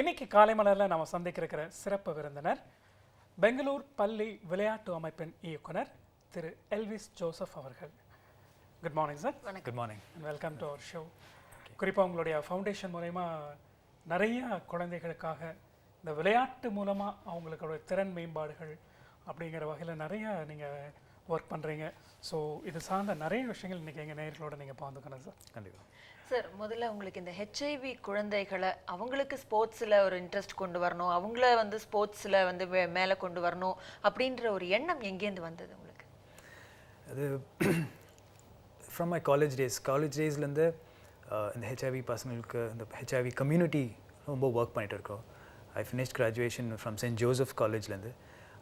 இன்னைக்கு காலை மலரில் நாம் சந்திக்கிற சிறப்பு விருந்தினர் பெங்களூர் பள்ளி விளையாட்டு அமைப்பின் இயக்குனர் திரு எல்விஸ் ஜோசப் அவர்கள். Good morning sir. Good morning and welcome to our show. குறிப்பாக உங்களுடைய ஃபவுண்டேஷன் மூலமா நிறைய குழந்தைகளுக்காக இந்த விளையாட்டு மூலமாக அவங்களுடைய திறன் மேம்பாடுகள் அப்படிங்கிற வகையில் நிறைய நீங்கள் ஒர்க் பண்ணுறீங்க. ஸோ இது சார்ந்த நிறைய விஷயங்கள் இன்றைக்கி எங்கள் நேயர்களோட நீங்கள் பார்த்துக்கணும் சார். கண்டிப்பாக சார். முதல்ல உங்களுக்கு இந்த ஹெச்ஐவி குழந்தைகளை அவங்களுக்கு ஸ்போர்ட்ஸில் ஒரு இன்ட்ரெஸ்ட் கொண்டு வரணும், அவங்கள வந்து ஸ்போர்ட்ஸில் வந்து மேலே கொண்டு வரணும் அப்படின்ற ஒரு எண்ணம் எங்கேருந்து வந்தது உங்களுக்கு? அது ஃப்ரம் மை காலேஜ் டேஸ்லேருந்து இந்த ஹெச்ஐவி பசங்களுக்கு இந்த ஹெச்ஐவி கம்யூனிட்டி ரொம்ப ஒர்க் பண்ணிகிட்டு இருக்கோம். I finished graduation from Saint Joseph காலேஜ்லேருந்து.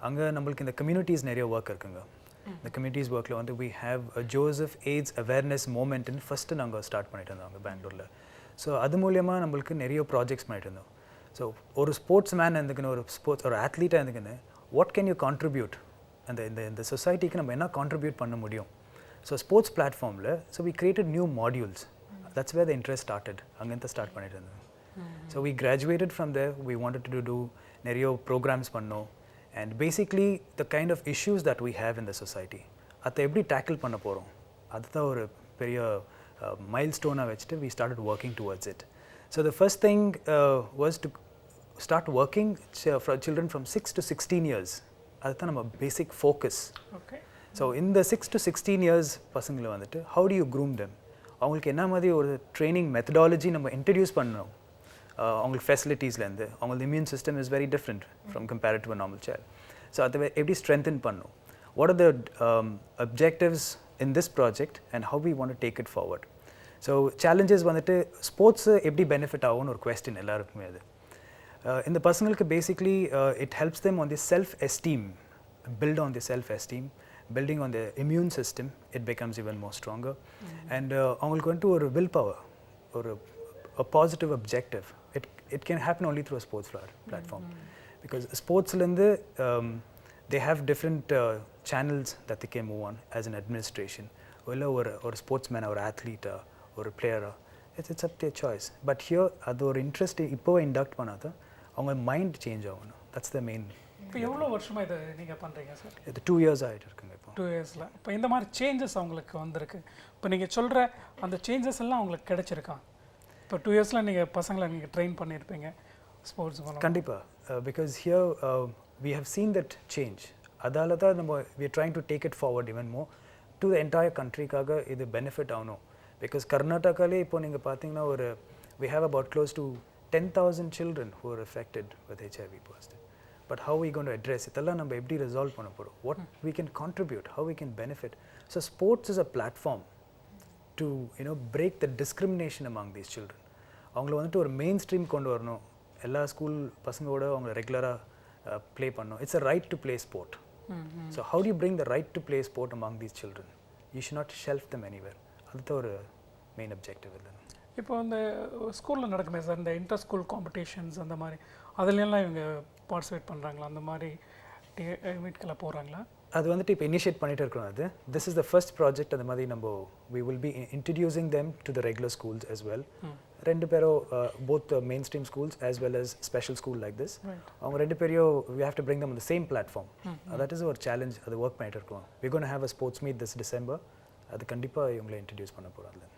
அங்கே நம்மளுக்கு இந்த கம்யூனிட்டிஸ் நிறைய ஒர்க் இருக்குங்க. இந்த கம்யூனிட்டிஸ் ஒர்க்கில் வந்து we have Joseph AIDS awareness மூமெண்ட்னு ஃபஸ்ட்டு நாங்கள் ஸ்டார்ட் பண்ணிட்டு இருந்தோம் அங்கே பெங்களூரில். ஸோ அது மூலியமாக நம்மளுக்கு நிறைய ப்ராஜெக்ட்ஸ் பண்ணிட்டு இருந்தோம். ஸோ ஒரு ஸ்போர்ட்ஸ் மேன் இருந்துக்குன்னு ஒரு ஆத்லீட்டாக இருந்துக்குன்னு வாட் கேன் யூ கான்ட்ரிபியூட் அந்த இந்த இந்த சொசைட்டிக்கு நம்ம என்ன கான்ட்ரிபியூட் பண்ண முடியும். ஸோ ஸ்போர்ட்ஸ் பிளாட்ஃபார்மில் so we created new modules. That's where the interest started. அங்கேருந்து ஸ்டார்ட் பண்ணிட்டு இருந்தோம். So we graduated from there. We wanted to do நிறைய ப்ரோக்ராம்ஸ் பண்ணோம். And basically the kind of issues that we have in the society அதை எப்படி tackle பண்ண போகிறோம் அதுதான் ஒரு பெரிய மைல்ஸ்டோனாக வச்சுட்டு we started working towards it. So the first thing was to start working for children from 6 to 16 years. அதுதான் நம்ம பேசிக் ஃபோக்கஸ். ஓகே. ஸோ இந்த 6 to 16 years பசங்களை வந்துட்டு how do you groom them, அவங்களுக்கு என்ன மாதிரி ஒரு ட்ரைனிங் மெத்தடாலஜி நம்ம இன்ட்ரடியூஸ் பண்ணணும். அவங்களுக்கு ஃபெசிலிட்டிஸ்லேருந்து அவங்களுக்கு immune system is very different from compared to a normal child. So அதை எப்படி ஸ்ட்ரென்தன் பண்ணணும், what are the objectives in this project and how we want to take it forward. So challenges வந்துட்டு sports எப்படி benefit ஆகும்னு ஒரு question எல்லாருக்குமே. அது இந்த பசங்களுக்கு basically it helps them on the self esteem, build on the self esteem, building on the immune system, it becomes even more stronger. And அவங்களுக்கு வந்துட்டு ஒரு வில் பவர், ஒரு a positive objective. It can happen only through a sports platform. Because sports they have different channels that they can move on as an administration or a sportsman or athlete or a player. It's up to their choice. But here அது ஒரு interest இப்போ induct பண்ணாத அவங்க mind change ஆகணும். That's the main. இப்போ எவ்வளோ வருஷமாக இதை நீங்கள் பண்ணுறீங்க சார்? இது 2 years ஆகிட்டு இருக்குங்க. இப்போ 2 yearsல இப்போ இந்த மாதிரி சேஞ்சஸ் அவங்களுக்கு வந்திருக்கு. இப்போ நீங்கள் சொல்கிற அந்த சேஞ்சஸ் எல்லாம் அவங்களுக்கு கிடைச்சிருக்கா? இப்போ 2 yearsல நீங்கள் பசங்களை நீங்கள் ட்ரெயின் பண்ணியிருப்பீங்க ஸ்போர்ட்ஸ் மூலம். கண்டிப்பாக. Because here we have seen that change. அதால தான் நம்ம we are trying to take it forward even more to the entire கண்ட்ரிக்காக இது பெனிஃபிட் ஆகணும். பிகாஸ் கர்நாடகாலே இப்போ நீங்கள் பார்த்தீங்கன்னா ஒரு we have about close to 10,000 children who are affected with HIV positive. But how we gonna address இதெல்லாம் நம்ம எப்படி ரிசால்வ் பண்ண போகிறோம், what we can contribute, how we can benefit. So sports is a platform to break the discrimination among these children. அவங்கள வந்துட்டு ஒரு main stream கொண்டு வரணும். எல்லா ஸ்கூல் பசங்களோட அவங்க ரெகுலராக ப்ளே பண்ணணும். It's a right to play sport. So how to bring the right to play sport among these children? You should not shelf them anywhere. அதுதான் ஒரு மெயின் அப்ஜெக்டிவ் இல்லை. இப்போ அந்த ஸ்கூலில் நடக்குமே சார் இந்த இன்டர் ஸ்கூல் காம்படிஷன்ஸ் அந்த மாதிரி அதுலாம் இவங்க பார்ட்டிசிபேட் பண்ணுறாங்களா? அந்த மாதிரி மீட்கெல்லாம் போகிறாங்களா? அது வந்துட்டு இப்போ இனிஷியேட் பண்ணிட்டு இருக்கிறோம். அது this is the first project. அந்த மாதிரி நம்ம we will be introducing them to the regular schools as well. ரெண்டு பேரும் both mainstream schools as well as special school like this. அவங்க ரெண்டு பேரையும் we have to bring them on the same platform. that is ஒரு challenge. அது work பண்ணிட்டு இருக்கோம். we going to have a sports meet this December. அது கண்டிப்பாக இவங்களை இன்ட்ரடியூஸ் பண்ண போகிறோம்.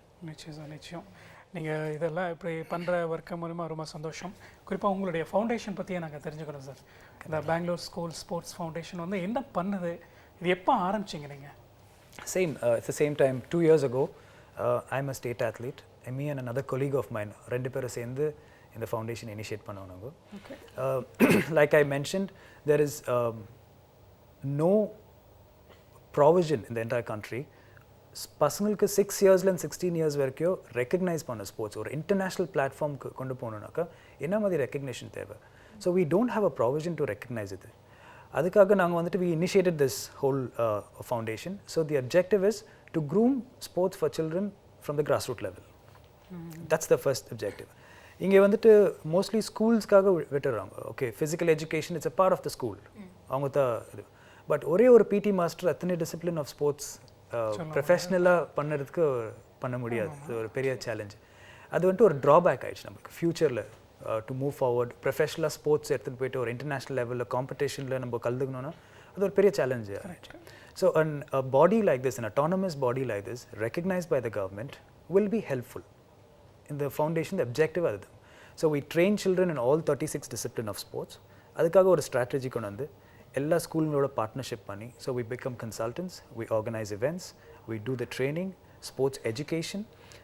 நிச்சயம் நீங்கள் இதெல்லாம் இப்படி பண்ணுற ஒர்க்கு மூலமாக ரொம்ப சந்தோஷம். குறிப்பாக உங்களுடைய ஃபவுண்டேஷன் பற்றியே நாங்கள் தெரிஞ்சுக்கணும் சார். இந்த பெங்களூர் ஸ்கூல் ஸ்போர்ட்ஸ் ஃபவுண்டேஷன் வந்து என்ன பண்ணுது, இது எப்போ ஆரம்பிச்சிங்க நீங்கள்? It's the same time 2 years ago. I'm a state athlete. Me and another colleague of mine ரெண்டு பேரும் சேர்ந்து இந்த ஃபவுண்டேஷன் இனிஷியேட் பண்ணுவாங்க. Like I mentioned, there is no provision in the entire country பசங்களுக்கு 6 yearsலேருந்து 16 years வரைக்கும் ரெக்கக்னைஸ் பண்ண sports ஒரு இன்டர்நேஷ்னல் பிளாட்ஃபார்முக்கு கொண்டு போகணுன்னாக்கா என்ன மாதிரி ரெக்கக்னேஷன் தேவை. So we don't have a provision to recognise இது. அதுக்காக நாங்கள் வந்துட்டு we initiated this whole foundation. So the objective is to groom sports for children from the grass root level. That's the first objective. இங்கே வந்துட்டு mostly ஸ்கூல்ஸ்க்காக விட்டுறாங்க. Okay, physical education it's a part of the school, அவங்க தான் இது. But ஒரே ஒரு PT master அத்தனை டிசிப்ளின் ஆஃப் ஸ்போர்ட்ஸ் ப்ரொஃபஷ்னலாக பண்ணுறதுக்கு பண்ண முடியாது. அது ஒரு பெரிய சேலஞ்ச். அது வந்துட்டு ஒரு ட்ராபேக் ஆகிடுச்சு நம்மளுக்கு ஃப்யூச்சரில். to move forward. Professional sports எடுத்துட்டு போயிட்டு ஒரு இன்டர்நேஷனல் லெவலில் காம்படிஷனில் நம்ம கலந்துக்கணும்னா அது ஒரு பெரிய challenge. So a body like this, an autonomous body like this, recognized by the government, will be helpful. In the foundation, the objective are that. So we train children in all 36 disciplines of sports. அதுக்காக ஒரு strategy கொண்டு வந்து எல்லா ஸ்கூலோட partnership பண்ணி, so we become consultants, we organize events, we do the training, sports education.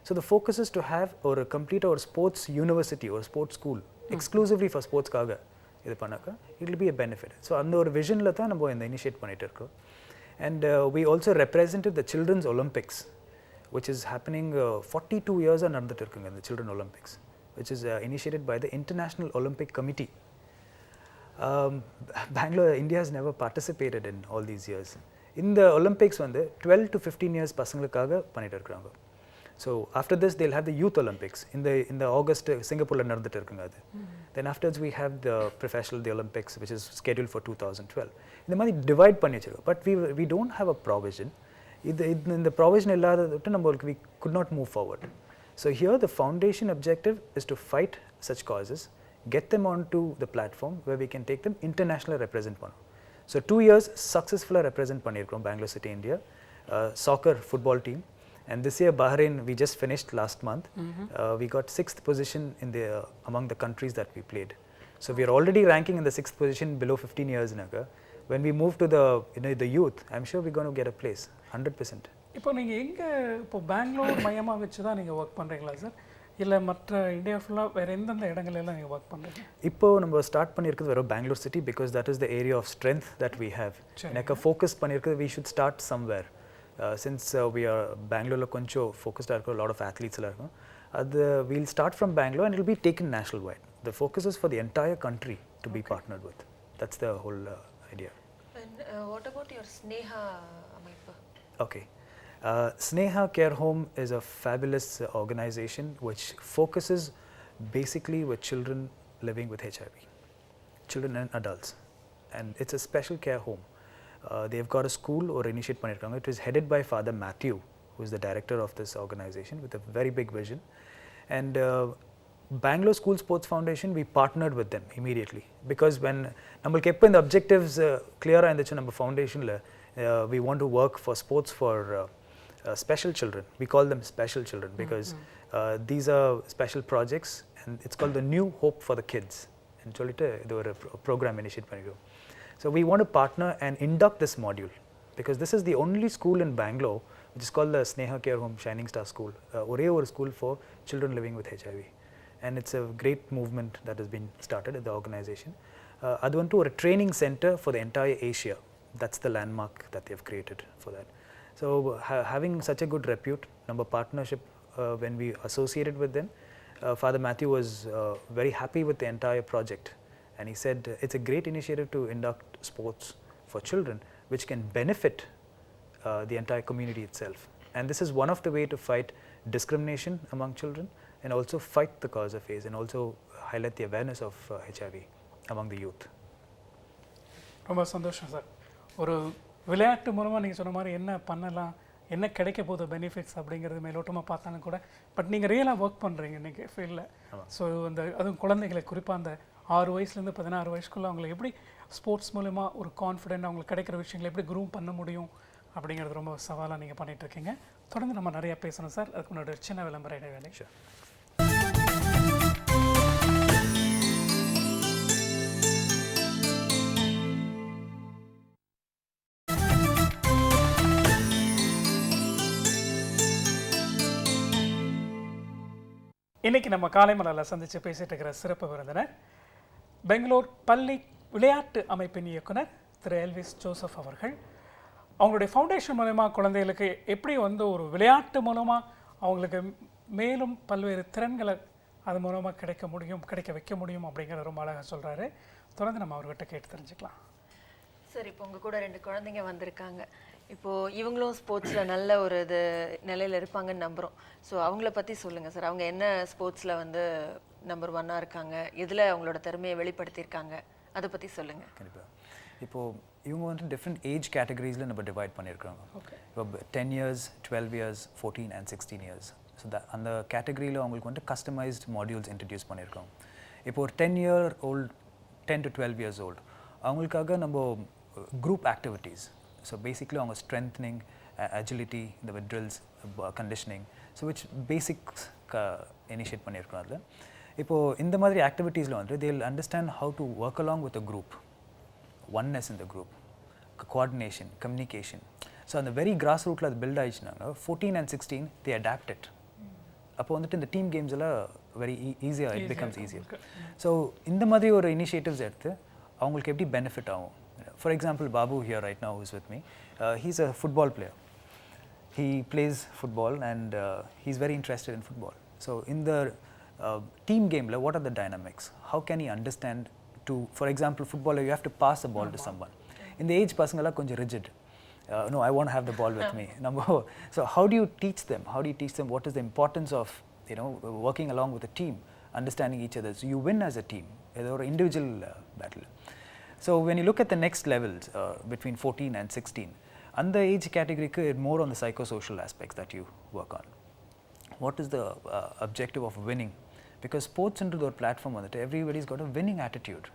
So the focus is to have or complete our sports university or sports school exclusively for sports காக இது பண்ணாக்க it will be a benefit. So அந்த ஒரு விஷனில் தான் நம்ம இந்த initiate பண்ணிட்டு இருக்கோம். And we also represented the Children's Olympics, which is happening 42 years நடந்துட்டு இருக்குங்க இந்த Children Olympics, which is initiated by the International Olympic Committee. Bangalore, India has never participated in all these years. In the Olympics வந்து 12 to 15 years பசங்களுக்காக பண்ணிட்டு இருக்காங்க. So after this they'll have the Youth Olympics in the August Singaporeல நடந்துட்டு இருக்குங்க அது. Then afterwards we have the the Olympics, which is scheduled for 2012. இந்த மாதிரி divide பண்ணி வச்சிருக்கோம். But we don't have a provision. இந்த provision இல்லாதது நம்மளுக்கு we could not move forward. So here the foundation objective is to fight such causes, get them onto the platform where we can take them internationally represent பண்ணோம். So 2 years successfully represent பண்ணியிருக்கோம் Bangalore City, India, soccer football team. And this year Bahrain, we just finished last month. We got 6th position in among the countries that we played. So we are already ranking in the 6th position below 15 years naga. When we move to the youth, I'm sure we're going to get a place 100%. இப்போ நீங்க எங்க இப்போ பெங்களூர் மையமா வச்சு தான் நீங்க work பண்றீங்களா sir, இல்ல மற்ற இந்தியா ஃபுல்லா வேற எந்தெந்த இடங்கள்ல எல்லாம் நீங்க வர்க் பண்றீங்க? இப்போ நம்ம ஸ்டார்ட் பண்ணியிருக்கிறது வெறும் Bangalore city, because that is the area of strength that we have. எனக்கு ஃபோக்கஸ் பண்ணியிருக்கிறது we should start somewhere. Since we are Bangalore koncho focused on a lot of athletes la irukum, we'll start from Bangalore and it will be taken national wide. The focus is for the entire country to be partnered with. That's the whole idea. And what about your Sneha அமைப்பு? Okay. Sneha Care Home is a fabulous organization which focuses basically with children living with HIV, children and adults, and it's a special care home. They've got a school or initiate பண்ணிருக்காங்க. It is headed by Father Matthew, who is the director of this organization with a very big vision. And Bangalore School Sports Foundation, we partnered with them immediately, because when நம்மளுக்கு எப்போ இந்த objectives clear இருந்துச்சு நம்ம foundationல, we want to work for sports for special children. We call them special children because these are special projects and it's called the New Hope for the Kids. And சொல்லிட்டு இது ஒரு program initiate பண்ணிருக்கோம். So we want to partner and induct this module, because this is the only school in Bangalore which is called the Sneha Care Home Shining Star School. ஒரே ஒரு school for children living with HIV. And it's a great movement that has been started at the organization. அது வந்து ஒரு training center for the entire Asia. That's the landmark that they have created for that. So having such a good repute, number partnership, when we associated with them, Father Matthew was very happy with the entire project. And he said it's a great initiative to induct sports for children, which can benefit the entire community itself. And this is one of the way to fight discrimination among children and also fight the cause of AIDS and also highlight the awareness of HIV among the youth. ரொம்ப சந்தோஷம் sir. ஒரு விளையாட்டு மூலமாக நீங்கள் சொன்ன மாதிரி என்ன பண்ணலாம், என்ன கிடைக்க போகுது பெனிஃபிட்ஸ் அப்படிங்கிறது மேலோட்டமாக பார்த்தாலும் கூட, பட் நீங்கள் ரியலாக ஒர்க் பண்ணுறீங்க இன்றைக்கி ஃபீல்டில். ஸோ அந்த அதுவும் குழந்தைகளை குறிப்பாக அந்த 6 வயசுலேருந்து 16 வயசுக்குள்ளே அவங்களை எப்படி ஸ்போர்ட்ஸ் மூலமா ஒரு கான்ஃபிடென்ட் அவங்களுக்கு கிடைக்கிற விஷயங்களை எப்படி க்ரூம் பண்ண முடியும் அப்படிங்கிறது ரொம்ப சவாலாக நீங்கள் பண்ணிகிட்ருக்கீங்க. தொடர்ந்து நம்ம நிறையா பேசணும் சார். அதுக்கு முன்னாடி ஒரு சின்ன விளம்பர இடைவேளை. இன்றைக்கி நம்ம காலை மலரில் சந்தித்து பேசிகிட்டு இருக்கிற சிறப்பு விருந்தினர் பெங்களூர் பள்ளி விளையாட்டு அமைப்பின் இயக்குனர் திரு எல்விஸ் ஜோசப் அவர்கள். அவங்களுடைய ஃபவுண்டேஷன் மூலமா குழந்தைகளுக்கு எப்படி வந்து ஒரு விளையாட்டு மூலமாக அவங்களுக்கு மேலும் பல்வேறு திறன்களை அது மூலமாக கிடைக்க வைக்க முடியும் அப்படிங்கிறத ரொம்ப அழகாக சொல்கிறாரு. தொடர்ந்து நம்ம அவர்கிட்ட கேட்டு தெரிஞ்சுக்கலாம். சார், இப்போ உங்கள் கூட 2 குழந்தைங்க வந்திருக்காங்க. இப்போது இவங்களும் ஸ்போர்ட்ஸில் நல்ல ஒரு நிலையில் இருப்பாங்கன்னு நம்புகிறோம். ஸோ அவங்கள பற்றி சொல்லுங்கள் சார். அவங்க என்ன ஸ்போர்ட்ஸில் வந்து நம்பர் 1 இருக்காங்க, எதில் அவங்களோட திறமையை வெளிப்படுத்தியிருக்காங்க, அதை பற்றி சொல்லுங்கள். கண்டிப்பாக. இப்போது இவங்க வந்து டிஃப்ரெண்ட் ஏஜ் கேட்டகரிஸில் நம்ம டிவைட் பண்ணியிருக்காங்க. இப்போ 10 years, 12 years, 14 and 16 years. So அந்த கேட்டகரியில் அவங்களுக்கு வந்து கஸ்டமைஸ்ட் மாடியூல்ஸ் இன்ட்ரடியூஸ் பண்ணியிருக்கோம். இப்போ ஒரு 10 to 12 years old அவங்களுக்காக நம்ம group activities, so basically அவங்க strengthening agility, the drills, conditioning, so which basics initiate பண்ணியிருக்கோம் அதில். இப்போ இந்த மாதிரி ஆக்டிவிட்டீஸில் வந்து they will understand how to work along with a group, oneness in the group, coordination, communication. So அந்த very grassroots அது build ஆயிடுச்சுனாங்க 14 and 16 they adapt it. அப்போ வந்துட்டு இந்த டீம் கேம்ஸ் எல்லாம் வெரி ஈஸியாக இட் பிகம்ஸ் ஈஸியர். ஸோ இந்த மாதிரி ஒரு இனிஷியேட்டிவ்ஸ் எடுத்து அவங்களுக்கு எப்படி பெனிஃபிட் ஆகும். For example Babu here right now is with me. He's a football player. He plays football and he's very interested in football. So in the team game, what are the dynamics? How can he understand to, for example, football, you have to pass the ball to someone. In the age, pasangala konja rigid. No, I want to have the ball with me. So how do you teach them? How do you teach them what is the importance of, working along with a team, understanding each other? So you win as a team, or individual battle. So when you look at the next levels between 14 and 16, and the age category more on the psychosocial aspects that you work on. What is the objective of winning? Because sports into the platform, everybody's got a winning attitude.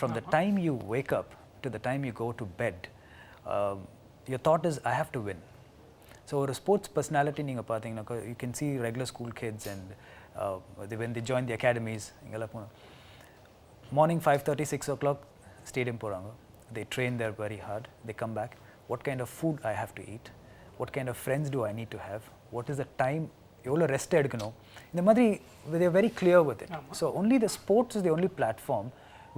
From the time you wake up to the time you go to bed, your thought is, I have to win. So a sports personality, you can see regular school kids and when they join the academies, morning 5:30, 6 o'clock, stadium poranga. They train there very hard. They come back. What kind of food I have to eat? What kind of friends do I need to have? What is the time? Evlo rest edukano. In the madri, they are very clear with it. So only the sports is the only platform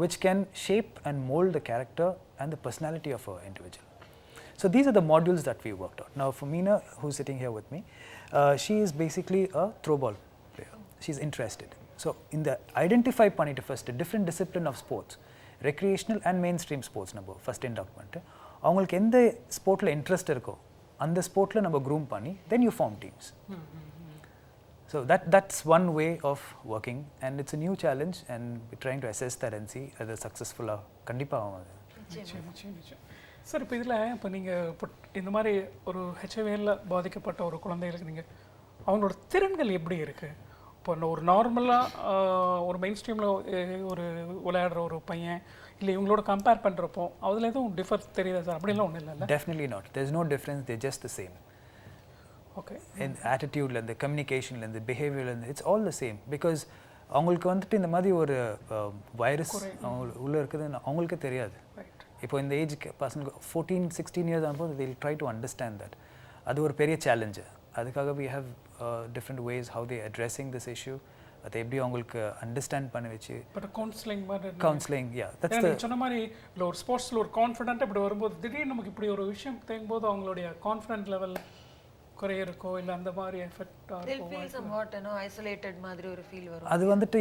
which can shape and mold the character and the personality of an individual. So these are the modules that we worked out. Now for Meena, who's sitting here with me, she is basically a throwball player. She's interested. So in the identify panita first, a different discipline of sports, recreational and mainstream sports number first inductment. அவங்களுக்கு எந்த ஸ்போர்ட்டில் interest இருக்கோ அந்த ஸ்போர்ட்டில் நம்ம groom பண்ணி then you form teams. So that's one way of working and it's a new challenge and we trying to assess that and see அது சக்ஸஸ்ஃபுல்லாக கண்டிப்பாக ஆகும் அது. சார் இப்போ இதில் இப்போ நீங்கள் இப்போ இந்த மாதிரி ஒரு ஹெச்ஐவியில் பாதிக்கப்பட்ட ஒரு குழந்தைகளுக்கு நீங்கள் அவங்களோட திறன்கள் எப்படி இருக்குது? இப்போ ஒரு நார்மலாக ஒரு மெயின் ஸ்ட்ரீமில் ஒரு விளையாடுற ஒரு பையன் இல்லை இவங்களோட கம்பேர் பண்ணுறப்போ அதில் எதுவும் டிஃபர் தெரியுதா சார்? அப்படிலாம் ஒன்றும் இல்லை. Definitely not. There is no difference. There just the same. Okay. இந்த ஆட்டிடியூட்லேருந்து கம்யூனிகேஷன்லேருந்து பிஹேவியர்லேருந்து it's all the same. Because அவங்களுக்கு வந்துட்டு இந்த மாதிரி ஒரு வைரஸ் அவங்க உள்ளே இருக்குதுன்னு அவங்களுக்கே தெரியாது. இப்போ இந்த ஏஜ் பசங்க 14-16 இயர்ஸ் ஆகும்போது they will try to understand that. அது ஒரு பெரிய சேலஞ்சு. அதுக்காக we have different ways how they addressing this issue. அதை எப்படி அவங்களுக்கு அண்டர்ஸ்டாண்ட் பண்ணி வச்சு பட் கவுன்சிலிங் தட்ஸ் தி சொன்ன மாதிரி இல்லை ஒரு ஸ்போர்ட்ஸில் ஒரு கான்ஃபிடென்ட் இப்படி வரும்போது திடீர்னு நமக்கு இப்படி ஒரு விஷயம் தேங்கும்போது அவங்களுடைய கான்ஃபிடென்ட் லெவல் குறைய இருக்கோ இல்லை அந்த மாதிரி எஃபெக்ட் ஐசோலேட்டட் மாதிரி ஒரு ஃபீல் வரும். அது வந்துட்டு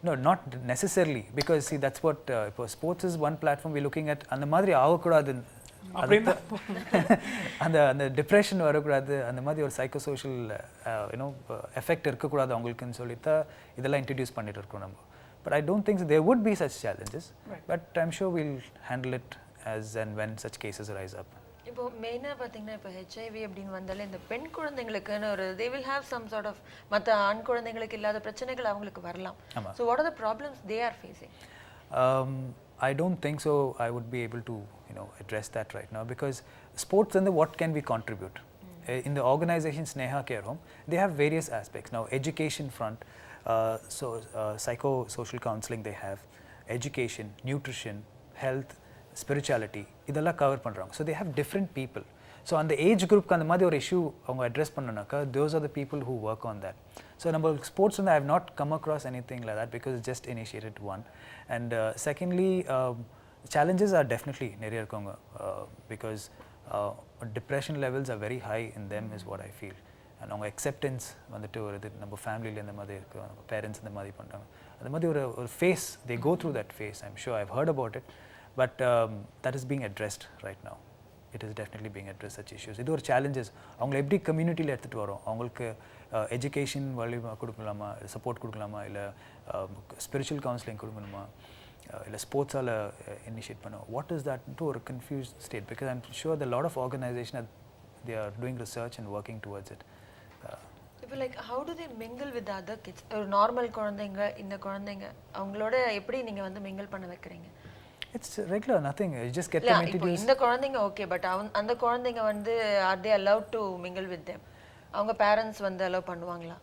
no not necessarily because see that's what இப்போ sports is one platform we looking at அந்த மாதிரி ஆகக்கூடாது. அந்த அந்த டிப்ரெஷன் வரக்கூடாது, அந்த மாதிரி ஒரு சைக்கோசோஷியல் எஃபெக்ட் இருக்கக்கூடாது அவங்களுக்குன்னு சொல்லிட்டு இதெல்லாம் இன்ட்ரடியூஸ் பண்ணிட்டு இருக்கோம் நம்ம. But I don't think there would be such challenges, but I'm sure will handle it as and when such cases rise up. இப்போ மெயினாக பார்த்தீங்கன்னா இப்போ ஹெச்ஐவி அப்படின்னு வந்தாலே இந்த பெண் குழந்தைங்களுக்குன்னு ஒரு they will have some sort of மற்ற ஆண் குழந்தைங்களுக்கு இல்லாத பிரச்சனைகள் அவங்களுக்கு வரலாம். So what are the problems they are facing? I don't think so I would be able to address that right now, because sports and what can we contribute in the organization Sneha Care Home. They have various aspects. Now education front, psycho-social counseling they have, education, nutrition, health, spirituality, idella cover பண்றாங்க. So they have different people. So on the age group அந்த மாதிரி ஒரு issue அவங்க address பண்ணனாக்கா those are the people who work on that. So நம்ம sports I have not come across anything like that because it's just initiated one. And secondly, challenges are definitely நிறைய இருக்காங்க because depression levels are very high in them is what I feel. And அவங்க acceptance வந்துட்டு ஒரு இது நம்ம ஃபேமிலியில் இந்த மாதிரி இருக்கு, நம்ம பேரண்ட்ஸ் இந்த மாதிரி பண்ணுறாங்க, அந்த மாதிரி ஒரு phase they go through that phase. I'm sure I've heard about it, but that is being addressed right now. It is definitely being addressed, such issues. இது ஒரு challenges. அவங்களை எப்படி கம்யூனிட்டியில் எடுத்துகிட்டு வரோம், அவங்களுக்கு எஜுகேஷன் வழி கொடுக்கலாமா, சப்போர்ட் கொடுக்கலாமா, இல்லை ஸ்பிரிச்சுவல் கவுன்சிலிங் கொடுக்கணுமா, இல்லை ஸ்போர்ட்ஸால் இனிஷியேட் பண்ணோம், வாட் இஸ் தட் டு ஒரு confuse state. Because I'm sure the lot of organisation they are doing research and working towards it. இப்போ like how do they mingle with other kids? ஒரு normal குழந்தைங்க இந்த குழந்தைங்க அவங்களோட எப்படி நீங்க வந்து மிங்கிள் பண்ண வைக்கிறீங்க? It's regular, nothing. You just get இல்ல them இப்போ introduced. இந்த குழந்தைங்க ஓகே, பட் அந்த குழந்தைங்க வந்து are they allowed to mingle with them? அவங்க பேரண்ட்ஸ் வந்து அலோவ் பண்ணுவாங்களா?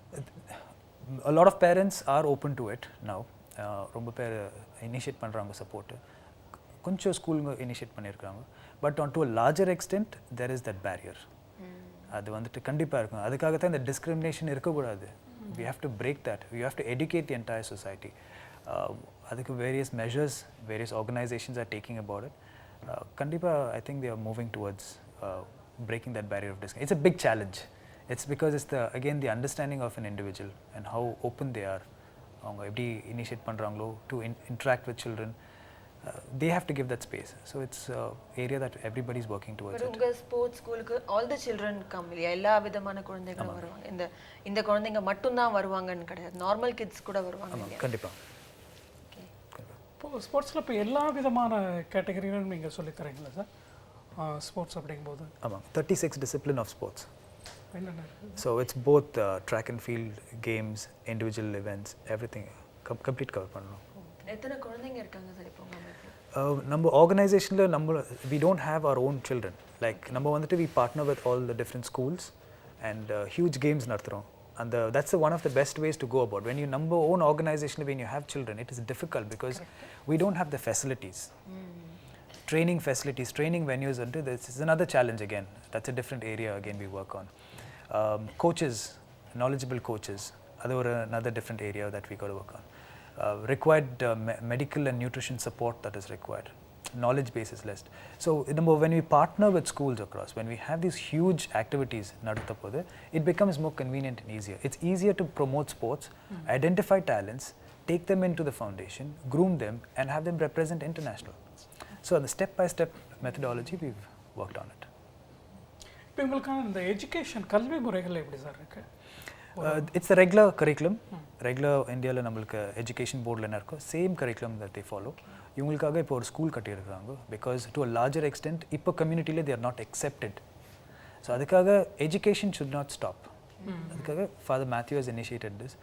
A lot of parents are open to it now. ரொம்ப பேர் இனிஷியேட் பண்ணுறாங்க சப்போர்ட்டு. கொஞ்சம் ஸ்கூலுங்க இனிஷியேட் பண்ணியிருக்காங்க. But on to a larger extent there is that barrier. அது வந்துட்டு கண்டிப்பாக இருக்கும். அதுக்காக தான் இந்த டிஸ்கிரிமினேஷன் இருக்கக்கூடாது. We have to break that. We have to educate the entire society. அதுக்கு various measures various organisations are taking about it. கண்டிப்பாக I think they are moving towards breaking that barrier of discrimination. It's a big challenge. It's because it's the understanding of an individual and how open they are. அவங்க எப்படி initiate பண்ணுறாங்களோ to interact with children. They have to give that space. So it's area that everybody is working towards it. உங்க sports ஸ்கூலுக்கு all the children come இல்லையா? எல்லா விதமான குழந்தைகளும் வருவாங்க. இந்த குழந்தைங்க மட்டும் தான் வருவாங்கன்னு கிடையாது, நார்மல் கிட்ஸ் கூட வருவாங்க இல்லையா? கண்டிப்பாக. இப்போ ஸ்போர்ட்ஸில் இப்போ எல்லா விதமான கேட்டகரியிலும் நீங்கள் சொல்லித் தரீங்களா சார் ஸ்போர்ட்ஸ் அப்படிங்கும்போது? ஆமாம், 36 discipline of sports. என்னென்ன? So it's both track and field, games, individual events, everything complete cover பண்ணணும். எத்தனை குழந்தைங்க இருக்காங்க சார் இப்போ உங்களுக்கு? நம்ம ஆர்கனைசேஷனில் we don't have our own children. Like நம்ம வந்துட்டு we partner with all the different schools and huge games நடத்துகிறோம். And that's one of the best ways to go about. When you number own organization, when you have children, it is difficult because we don't have the facilities. Training facilities, training venues, and this is another challenge again. That's a different area again we work on. Coaches, knowledgeable coaches, another different area that we got to work on. Required medical and nutrition support that is required. Knowledge base is less. So when we partner with schools across, when we have these huge activities, it becomes more convenient and easier. It's easier to promote sports, identify talents, take them into the foundation, groom them, and have them represent international. So the step-by-step methodology, we've worked on it. இப்போ உங்களுக்கான இந்த education கல்வி முறைகள் எப்படி sir இருக்கு? It's the regular curriculum. Regular இந்தியாவில் நம்மளுக்கு education போர்டில் என்ன இருக்கோ same curriculum that they follow. இவங்களுக்காக இப்போ ஒரு ஸ்கூல் கட்டியிருக்காங்க because to a larger extent இப்போ கம்யூனிட்டியில் they are not accepted. So அதுக்காக எஜுகேஷன் should not stop. அதுக்காக father Matthew has initiated this.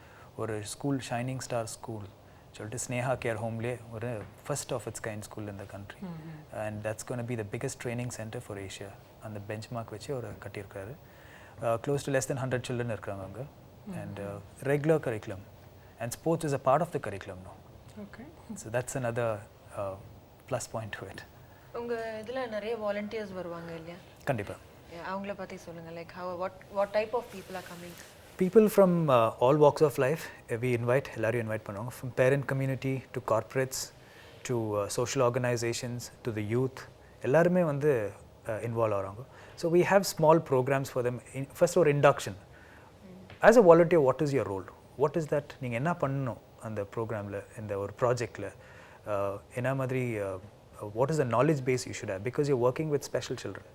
ஒரு ஸ்கூல் ஷைனிங் ஸ்டார் ஸ்கூல் சொல்லிட்டு ஸ்னேஹா கேர் ஹோம்லேயே ஒரு first of its kind school இந்த country and that's gonna be the biggest training centre for Asia. அந்த benchmark வச்சு அவர் கட்டியிருக்காரு. Close to less than 100 children இருக்காங்க அங்கே and regular curriculum and sports is a part of the curriculum now. Okay. So that's another plus point to it. உங்க இதுல நிறைய volunteers வருவாங்க இல்லையா? கண்டிப்பா. அவங்கள பத்தி சொல்லுங்க. Like what type of people are coming? People from all walks of life we invite, எல்லாரும் இன்வைட் பண்ணுவாங்க. From parent community to corporates to social organizations to the youth எல்லாருமே வந்து இன்வால்வ் ஆகிறாங்க. So we have small programs for them. First ஒரு induction. As a volunteer, what is your role? What is that? நீங்கள் என்ன பண்ணணும் அந்த ப்ரோக்ராமில் இந்த ஒரு ப்ராஜெக்டில் என்ன மாதிரி what is the knowledge base you should have because you're working with special children.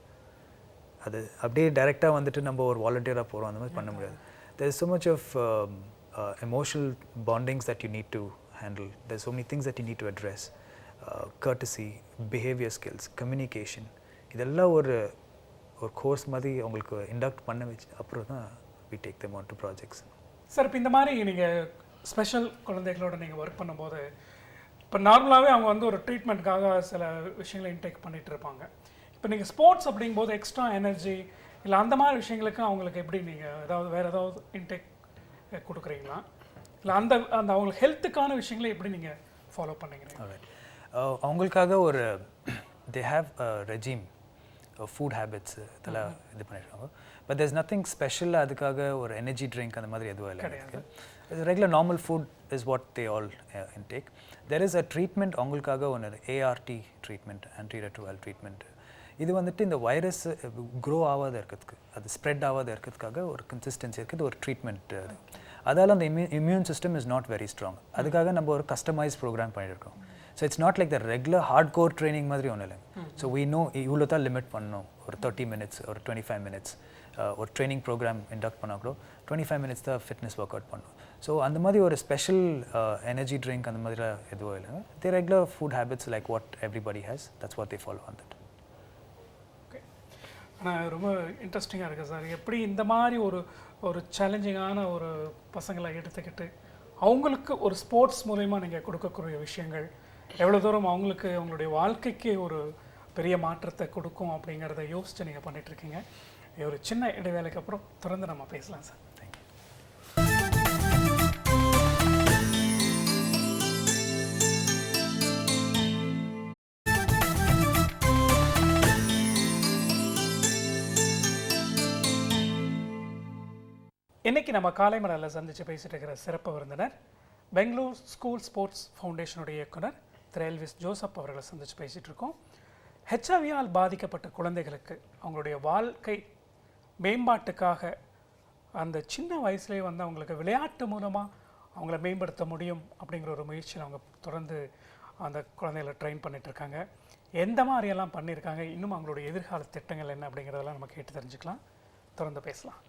அது அப்படியே டைரெக்டாக வந்துட்டு நம்ம ஒரு வாலண்டியராக போகிறோம் அந்த மாதிரி பண்ண முடியாது. There is so much of emotional bondings that you need to handle. There's so many things that you need to address. Courtesy, behavior skills, communication. இதெல்லாம் ஒரு கோர்ஸ் மாதிரி அவங்களுக்கு இண்டக்ட் பண்ண வச்சு அப்புறம் தான் we take them on to projects. Sir இப்போ இந்த மாதிரி நீங்கள் ஸ்பெஷல் குழந்தைகளோட நீங்கள் ஒர்க் பண்ணும்போது இப்போ நார்மலாகவே அவங்க வந்து ஒரு ட்ரீட்மெண்ட்டுக்காக சில விஷயங்களை இன்டேக் பண்ணிகிட்டு இருப்பாங்க. இப்போ நீங்கள் ஸ்போர்ட்ஸ் அப்படிங்கும்போது எக்ஸ்ட்ரா எனர்ஜி இல்லை அந்த மாதிரி விஷயங்களுக்கு அவங்களுக்கு எப்படி நீங்கள் வேறு ஏதாவது இன்டேக் கொடுக்குறீங்களா இல்லை அந்த அந்த அவங்களுக்கு ஹெல்த்துக்கான விஷயங்களை எப்படி நீங்கள் ஃபாலோ பண்ணிக்கிறீங்க? அவங்களுக்காக ஒரு they have a regime of food habits இதெல்லாம் இது பண்ணியிருக்காங்க. But there's nothing special அதுக்காக ஒரு எனர்ஜி ட்ரிங்க் அந்த மாதிரி எதுவும் இல்லை. Regular normal food is what they all intake. There is a treatment அவங்களுக்காக ஒன்று ART treatment, antiretroviral treatment. இது வந்துட்டு இந்த வைரஸ் க்ரோ ஆகாத இருக்கிறதுக்கு அது ஸ்ப்ரெட் ஆகாத இருக்கிறதுக்காக ஒரு கன்சிஸ்டன்சி இருக்குது ஒரு ட்ரீட்மெண்ட். அதால் அந்த immune system is not very strong. அதுக்காக நம்ம ஒரு கஸ்டமைஸ் ப்ரோக்ராம் பண்ணியிருக்கோம். So it's not like the regular hard core training மாதிரி ஒன்றும் இல்லை. ஸோ வி நோ இவ்வளோ தான் லிமிட் பண்ணணும். ஒரு 30 minutes ஒரு 25 minutes ஒரு ட்ரைனிங் ப்ரோக்ராம் இண்டக்ட் பண்ணால் கூட 25 minutes தான் ஃபிட்னஸ் ஒர்க் அவுட் பண்ணணும். ஸோ அந்த மாதிரி ஒரு ஸ்பெஷல் எனர்ஜி ட்ரிங்க் அந்த மாதிரிலாம் எதுவும் இல்லைங்க. தி regular food habits like what everybody has, that's what they follow on that. Okay. ஆனால் ரொம்ப இன்ட்ரெஸ்டிங்காக இருக்குது சார். எப்படி இந்த மாதிரி ஒரு ஒரு சேலஞ்சிங்கான ஒரு பசங்களை எடுத்துக்கிட்டு அவங்களுக்கு ஒரு ஸ்போர்ட்ஸ் மூலயமா நீங்கள் கொடுக்கக்கூடிய விஷயங்கள் எவ்வளோ தூரம் அவங்களுக்கு அவங்களுடைய வாழ்க்கைக்கு ஒரு பெரிய மாற்றத்தை கொடுக்கும் அப்படிங்கிறத யோசித்து நீங்கள் பண்ணிகிட்ருக்கீங்க. ஒரு சின்ன இடைவேளைக்கு அப்புறம் தொடர்ந்து நம்ம பேசலாம் சார். இன்றைக்கி நம்ம காலை மலரில் சந்தித்து பேசிகிட்டு இருக்கிற சிறப்பு விருந்தினர் பெங்களூர் ஸ்கூல் ஸ்போர்ட்ஸ் ஃபவுண்டேஷனுடைய இயக்குனர் திரு எல்விஸ் ஜோசப் அவர்களை சந்தித்து பேசிகிட்டு இருக்கோம். ஹெச்ஐவியால் பாதிக்கப்பட்ட குழந்தைகளுக்கு அவங்களுடைய வாழ்க்கை மேம்பாட்டுக்காக அந்த சின்ன வயசுலேயே வந்து அவங்களுக்கு விளையாட்டு மூலமாக அவங்கள மேம்படுத்த முடியும் அப்படிங்கிற ஒரு முயற்சியில் அவங்க தொடர்ந்து அந்த குழந்தைகளை ட்ரெயின் பண்ணிகிட்ருக்காங்க. எந்த மாதிரியெல்லாம் பண்ணியிருக்காங்க, இன்னும் அவங்களுடைய எதிர்கால திட்டங்கள் என்ன அப்படிங்கிறதெல்லாம் நம்ம கேட்டு தெரிஞ்சுக்கலாம். தொடர்ந்து பேசலாம்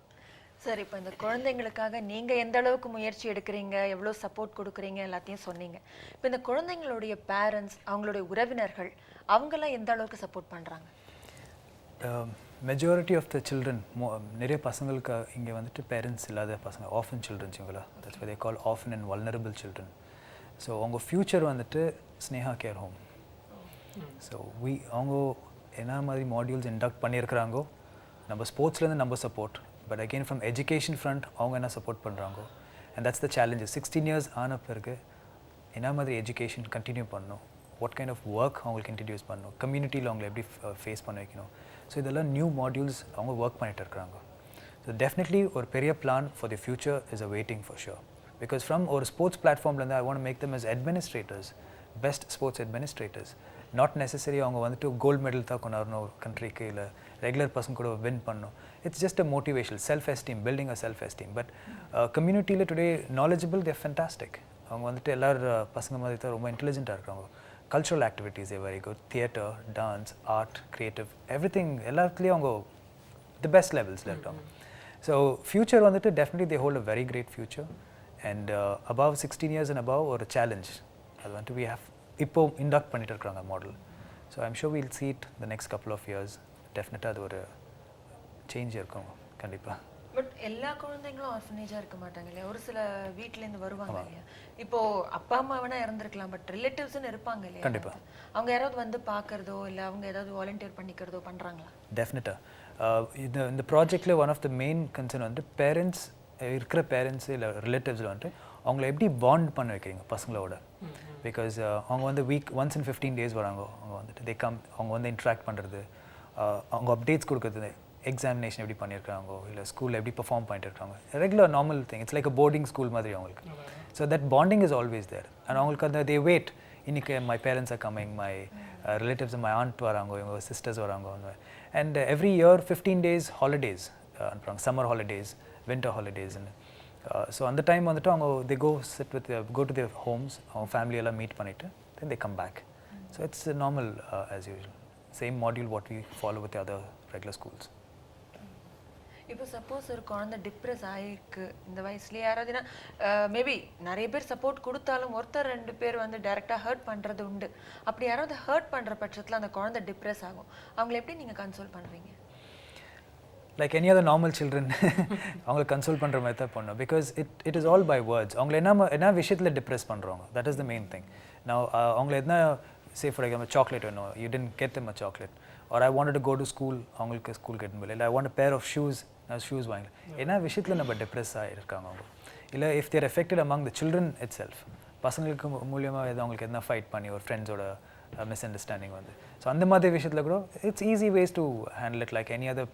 சார். இப்போ இந்த குழந்தைங்களுக்காக நீங்கள் எந்த அளவுக்கு முயற்சி எடுக்கிறீங்க, எவ்வளோ சப்போர்ட் கொடுக்குறீங்க எல்லாத்தையும் சொன்னீங்க. இப்போ இந்த குழந்தைங்களுடைய பேரண்ட்ஸ், அவங்களுடைய உறவினர்கள், அவங்கெல்லாம் எந்த அளவுக்கு சப்போர்ட் பண்ணுறாங்க? மெஜாரிட்டி ஆஃப் த சில்ட்ரன், நிறைய பசங்களுக்கு இங்கே வந்துட்டு பேரண்ட்ஸ் இல்லாத பசங்க, ஆஃபன் சில்ட்ரன்ஸ் இவங்களா, that's why they call orphan and vulnerable children. So அவங்க ஃப்யூச்சர் வந்துட்டு ஸ்னேஹா கேர் ஹோம். ஸோ அவங்க என்ன மாதிரி மாடியூல்ஸ் இண்டக்ட் பண்ணியிருக்கிறாங்கோ, நம்ம ஸ்போர்ட்ஸ்லேருந்து நம்ம support, but again from education front அவங்க என்ன சப்போர்ட் பண்ணுறாங்கோ. And that's the challenges. 16 years ஆன பிறகு என்ன மாதிரி எஜுகேஷன் கண்டினியூ பண்ணணும், வாட் கைண்ட் ஆஃப் ஒர்க் அவங்களுக்கு இன்ட்ரடியூஸ் பண்ணணும், கம்யூனிட்டியில் அவங்களை எப்படி ஃபேஸ் பண்ண வைக்கணும். ஸோ இதெல்லாம் நியூ மாடியூல்ஸ் அவங்க ஒர்க் பண்ணிட்டு இருக்கிறாங்க. ஸோ டெஃபினெட்லி ஒரு பெரிய plan for the future is a waiting for sure. Because from ஒரு ஸ்போர்ட்ஸ் பிளாட்ஃபார்ம்லேருந்து I want make them as administrators, best sports administrators. Not necessary அவங்க வந்துட்டு கோல்டு மெடல் தான் கொண்டாடணும் ஒரு கண்ட்ரிக்கு, இல்லை ரெகுலர் பர்சன் கூட வின் பண்ணணும். It's just a motivation, self esteem, building a self esteem. But கம்யூனிட்டியில் டுடே நாலேஜபிள், தேர் ஃபென்டாஸ்டிக். அவங்க வந்துட்டு எல்லாரும் பசங்க மாதிரி தான் ரொம்ப இன்டெலிஜென்ட்டாக இருக்காங்க. Cultural activities very good, theatre, dance, art, creative, everything எல்லாத்துலேயும் அவங்க தி பெஸ்ட் லெவல்ஸில் இருக்காங்க. ஸோ ஃப்யூச்சர் வந்துட்டு definitely they hold a very great future. And above 16 years and above ஒரு சேலஞ்ச் அது வந்துட்டு we have இப்போ இண்டக்ட் பண்ணிட்டு இருக்கிறாங்க model. So I'm sure we'll see it the next couple of years. டெஃபினட்டாக அது ஒரு சேஞ்ச் இருக்கும் கண்டிப்பாக. பட் எல்லா குழந்தைங்களும் ஆர்ஃபனேஜாக இருக்க மாட்டாங்க இல்லையா, ஒரு சில வீட்டிலேருந்து வருவாங்க இல்லையா. இப்போது அப்பா அம்மா வேணால் இறந்துருக்கலாம், பட் ரிலேட்டிவ்ஸ்ன்னு இருப்பாங்க இல்லையா. கண்டிப்பாக அவங்க யாராவது வந்து பார்க்குறதோ இல்லை அவங்க ஏதாவது வாலண்டியர் பண்ணிக்கிறதோ பண்ணுறாங்களா? டெஃபினட்டாக இந்த ப்ராஜெக்டில் one of the main concern வந்து பேரண்ட்ஸ் இருக்கிற பேரண்ட்ஸு இல்லை ரிலேட்டிவ்ஸில் வந்துட்டு அவங்கள எப்படி பாண்ட் பண்ண வைக்கிறீங்க பசங்களோட. பிகாஸ் அவங்க வந்து ஒன்ஸ் in 15 days வராங்க. அவங்க வந்துட்டு அவங்க வந்து இன்ட்ராக்ட் பண்ணுறது, அவங்க அப்டேட்ஸ் கொடுக்குறது, எக்ஸாமினேஷன் எப்படி பண்ணியிருக்காங்க, இல்லை ஸ்கூலில் எப்படி பெர்ஃபார்ம் பண்ணிட்டு இருக்காங்க, regular normal thing. It's like a boarding school மாதிரி அவங்களுக்கு. So that bonding is always there. And அவங்களுக்கு அந்த தே வெயிட், இன்னைக்கு my parents are coming, my relatives, my aunt வராங்க, இவங்க சிஸ்டர்ஸ் வராங்க. And every year 15 days holidays அனுப்புகிறாங்க, summer holidays, winter ஹாலிடேஸ்ன்னு. ஸோ அந்த டைம் வந்துட்டு அவங்க they go to their homes, அவங்க ஃபேமிலியெல்லாம் மீட் பண்ணிவிட்டு then they come back. So it's normal as usual. Same module what we follow with the other regular schools. இப்போ suppose ஒரு குழந்தை டிப்ரெஸ் ஆகிருக்கு இந்த வயசுலேயே, யாராவதுனா மேபி நிறைய பேர் சப்போர்ட் கொடுத்தாலும் ஒருத்தர் 2 பேர் வந்து டைரெக்டாக ஹர்ட் பண்ணுறது உண்டு. அப்படி யாராவது ஹர்ட் பண்ணுற பட்சத்தில் அந்த குழந்தை டிப்ரெஸ் ஆகும், அவங்கள எப்படி நீங்கள் கன்சோல் பண்ணுறீங்க? Like any other normal children, அவங்களை கன்சோல் பண்ணுற மாதிரி தான் பண்ணணும். Because it is all by words. அவங்களை என்ன விஷயத்தில் டிப்ரெஸ் பண்ணுறவங்க, that is the main thing. நான் அவங்களை எதுனா சே ஃபார் எக்ஸாம்பிள் சாக்லேட் வேணும், you tend get them a chocolate, or I wanted to go to school, அவங்களுக்கு ஸ்கூல் கெட் முடியல, இல்லை I want a pair of shoes, நான் shoes வாங்கல. என்ன விஷயத்தில் நம்ம டிப்ரெஸ் ஆகிருக்காங்க அவங்க, இல்லை if there affected among the children itself. பசங்களுக்கு மூலியமாக அவங்களுக்கு எதனா ஃபைட் பண்ணி ஒரு ஃப்ரெண்ட்ஸோட மிஸ் அண்டர்ஸ்டாண்டிங் வந்து, ஸோ அந்த மாதிரி விஷயத்தில் கூட it's easy ways to handle it like any other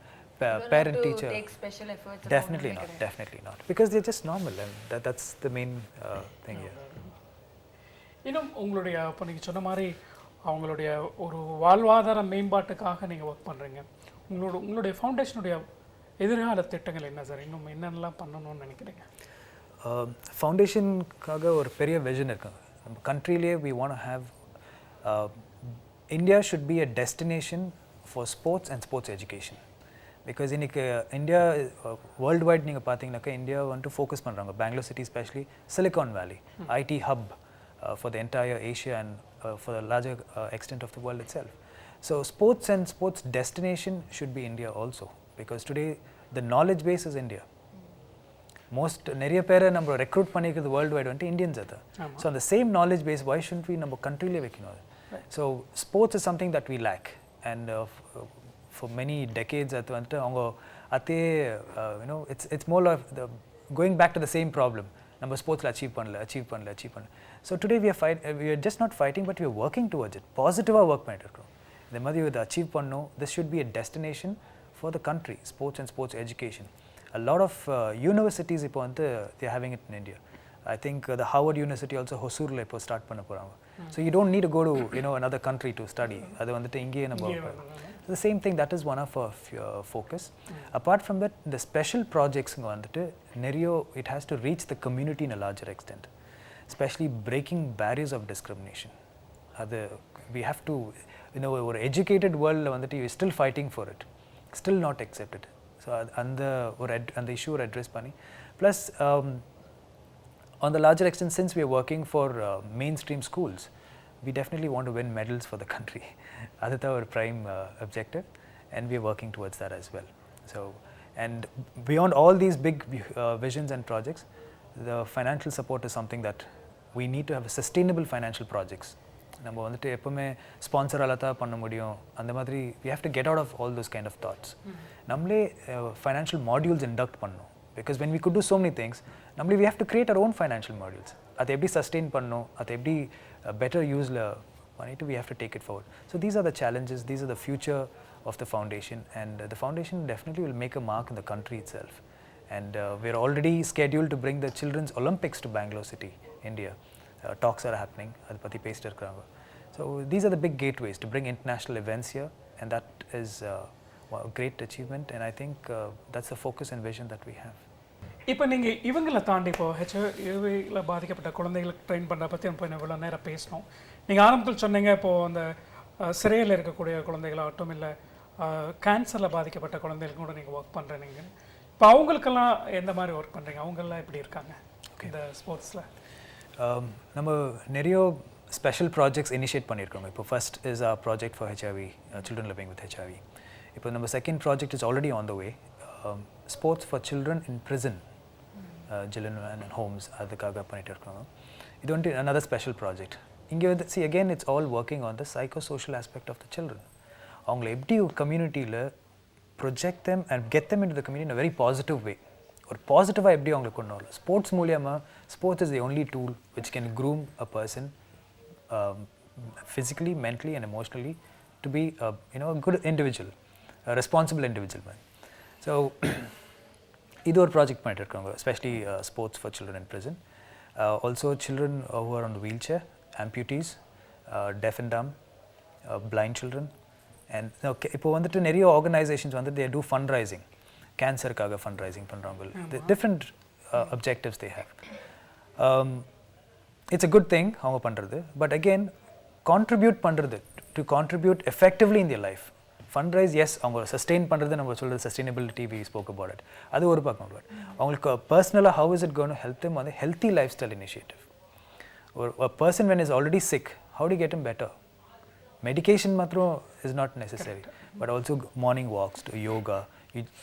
parent teacher. Take special efforts. Definitely not because they're just normal, and that's the main thing here. இன்னும் உங்களுடைய இப்போ நீங்கள் சொன்ன மாதிரி அவங்களுடைய ஒரு வாழ்வாதார மேம்பாட்டுக்காக நீங்கள் ஒர்க் பண்ணுறீங்க. உங்களுடைய ஃபவுண்டேஷனுடைய எதிர்கால திட்டங்கள் என்ன சார்? இன்னும் என்னென்னலாம் பண்ணணும்னு நினைக்கிறீங்க? ஃபவுண்டேஷனுக்காக ஒரு பெரிய விஷன் இருக்குங்க. நம்ம கண்ட்ரிலேயே we want to have India should be a destination for sports and sports education. Because இன்றைக்கி இந்தியா வேர்ல்டு வைட் நீங்கள் பார்த்தீங்கன்னாக்கா இந்தியா வந்துட்டு ஃபோக்கஸ் பண்ணுறாங்க. Bangalore city specially silicon valley, IT hub for the entire Asia and for the larger extent of the world itself. So sports and sports destination should be India also, because today the knowledge base is India. Most நிறைய பேரை நம்ம recruit பண்ணிக்கிறது world wide வந்துட்டு Indians அது. So அந்த same knowledge base why shouldn't we நம்ம கண்ட்ரிலே வைக்கணும் அது. So sports is something that we lag and for many decades அது வந்துட்டு அவங்க அதே you know it's more of the going back to the same problem. நம்ம ஸ்போர்ட்ஸில் அச்சீவ் பண்ணல. So today we are just not fighting, but we are working towards it. பாசிட்டிவாக work பண்ணிட்டு இருக்கோம். இந்த மாதிரி இதை அச்சீவ் பண்ணணும். This should be a destination for the country, sports and sports education. A lot of universities இப்போ வந்து they are having it in India. I think the Harvard University also ஹொசூரில் இப்போ ஸ்டார்ட் பண்ண போகிறாங்க. So you don't need to go to another country to study. அது வந்துட்டு இங்கேயே நம்ம the same thing, that is one of our focus. Apart from that, the special projects வந்துட்டு நிறைய it has to reach the community in a larger extent, especially breaking barriers of discrimination. அது we have to ஒரு educated world வந்துட்டு you are still fighting for it, still not accepted. So அந்த issue address பண்ணி plus on the larger extent, since we are working for mainstream schools, we definitely want to win medals for the country. That's our prime objective, and we are working towards that as well. So, and beyond all these big visions and projects, the financial support is something that we need to have sustainable financial projects. நம்ம வந்துட்டு எப்பவுமே ஸ்பான்சரால தான் பண்ண முடியும் அந்த மாதிரி we have to get out of all those kind of thoughts. நம்மளே financial modules induct பண்ணணும், because when we could do so many things, நம்மளே we have to create our own financial modules. அதை எப்படி sustain பண்ணணும், அதை எப்படி better useல பண்ணிட்டு we have to take it forward. So these are the challenges, these are the future of the foundation, and the foundation definitely will make a mark in the country itself. And we're already scheduled to bring the Children's Olympics to Bangalore city, India. Talks are happening, அது பற்றி பேசிட்டு இருக்காங்க. So these are the big gateways to bring international events here, and that is a great achievement, and I think that's the focus and vision that we have. இப்போ நீங்கள் இவங்களை தாண்டி இப்போ ஹெச்ஐவியில் பாதிக்கப்பட்ட குழந்தைகளுக்கு ட்ரெயின் பண்ணுற பற்றி இப்போ இவ்வளோ நேரம் பேசணும். நீங்கள் ஆரம்பத்தில் சொன்னீங்க இப்போது அந்த சிறையில் இருக்கக்கூடிய குழந்தைகளாகட்டும் இல்லை கேன்சரில் பாதிக்கப்பட்ட குழந்தைகளுக்கு கூட நீங்கள் ஒர்க் பண்ணுறீங்க. இப்போ அவங்களுக்கெல்லாம் எந்த மாதிரி ஒர்க் பண்ணுறீங்க, அவங்கெல்லாம் எப்படி இருக்காங்க இந்த ஸ்போர்ட்ஸில்? நம்ம நிறைய ஸ்பெஷல் ப்ராஜெக்ட்ஸ் இனிஷியேட் பண்ணியிருக்கோங்க. இப்போ first is a project for HIV, children living with HIV. இப்போ நம்ம second project is already on the way, sports for children in prison, children and homes, அதுக்காக பண்ணிட்டு இருக்கோம். இது வந்துட்டு another ஸ்பெஷல் ப்ராஜெக்ட். இங்கே வந்து see again it's all working on the psychosocial aspect of the children. அவங்களை எப்படி கம்யூனிட்டியில் project them and get them into the community in a very positive way. ஒரு பாசிட்டிவாக எப்படி அவங்களுக்கு கொண்டு வரலாம். ஸ்போர்ட்ஸ் மூலியமாக, sports is the only tool which can groom a person physically, mentally and emotionally to be a good individual, a responsible individual man. So இது ஒரு project பண்ணிட்டு இருக்காங்க, especially sports for children in prison. Also children who are on the wheelchair, amputees, deaf and dumb, blind children. And இப்போ வந்துட்டு நிறைய organisations வந்து they do fundraising, கேன்சருக்காக fundraising பண்ணுறவங்க, different objectives they have. It's a good thing அவங்க பண்ணுறது, but again contribute பண்ணுறது, to contribute effectively in their life. Fundraise as அவங்க சஸ்டெயின் பண்ணுறது, நம்ம சொல்கிறது sustainability, we spoke about it, அது ஒரு பக்கம். பட் அவங்களுக்கு பர்சனலாக how is it going to help them வந்து ஹெல்த்தி லைஃப் ஸ்டைல் இனிஷியேட்டிவ். ஒரு person when is already sick, how to get him better? Medication மாத்திரம் is not necessary, but also morning walks, to yoga.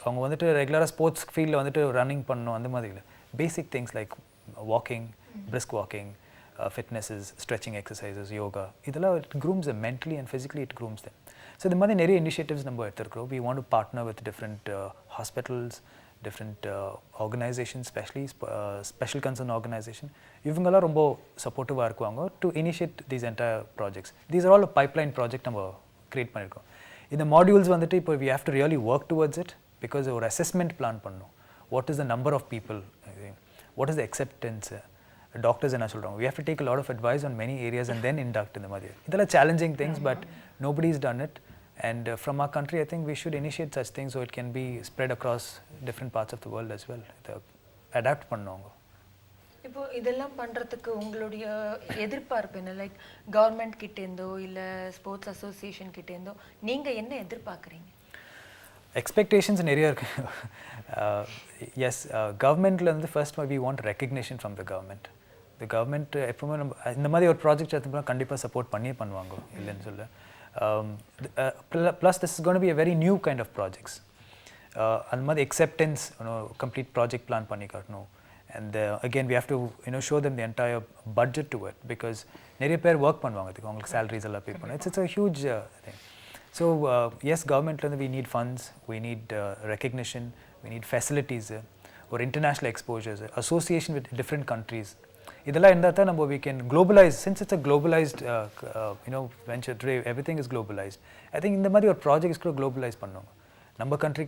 அவங்க வந்துட்டு ரெகுலராக sports ஃபீல்டில் வந்துட்டு running பண்ணணும் அந்த மாதிரி இல்லை. Basic things like walking, brisk walking, fitnesses, stretching exercises, yoga, இதெல்லாம் it grooms them mentally and physically it grooms them. So இந்த மாதிரி நிறைய இனிஷியேட்டிவ்ஸ் நம்ம எடுத்துருக்கிறோம். we want to partner with different hospitals, different organizations, especially special concern organization. இவங்கெல்லாம் ரொம்ப சப்போர்ட்டிவாக இருக்குவாங்க to initiate these entire projects. These are all a pipeline project நம்ம create பண்ணியிருக்கோம். இந்த மாடியூல்ஸ் வந்துட்டு இப்போ we have to really work towards it, because ஒரு assessment plan பண்ணணும். What is the number of people, what is the acceptance, doctors என்ன சொல்கிறாங்க. we have to take a lot of advice on many areas and then induct இந்த மாதிரி. இதெல்லாம் challenging things, but nobody has done it, and from our country I think we should initiate such things so it can be spread across different parts of the world as well. adapt பண்ணுவாங்க. இப்போ இதெல்லாம் பண்ணுறதுக்கு உங்களுடைய எதிர்பார்ப்பு என்ன? Like government கிட்டேருந்தோ இல்லை sports association கிட்டேருந்தோ நீங்கள் என்ன எதிர்பார்க்குறீங்க? எக்ஸ்பெக்டேஷன்ஸ் நிறைய இருக்கு. எஸ், கவர்மெண்ட்லேருந்து first we want recognition from the government. The government எப்பவுமே நம்ம இந்த மாதிரி ஒரு ப்ராஜெக்ட் எடுத்தோம்னா கண்டிப்பாக சப்போர்ட் பண்ணியே பண்ணுவாங்க, இல்லைன்னு சொல்ல. Plus this is going to be a very new kind of projects. அந்த மாதிரி acceptance, complete project plan பண்ணி காட்டணும். And again we have to show them the entire budget to it, because நிறைய பேர் work பண்ணுவாங்க அதுக்கு, அவங்களுக்கு salaries எல்லாம் pay பண்ணணும். It's a huge thing. So yes, government we need funds, we need recognition, we need facilities, or international exposures, association with different countries. இதெல்லாம் இருந்தால் தான் நம்ம we can globalize, since it's a globalized venture today, everything is globalized. I think இந்த மாதிரி ஒரு projects கூட globalize பண்ணணும். நம்ம country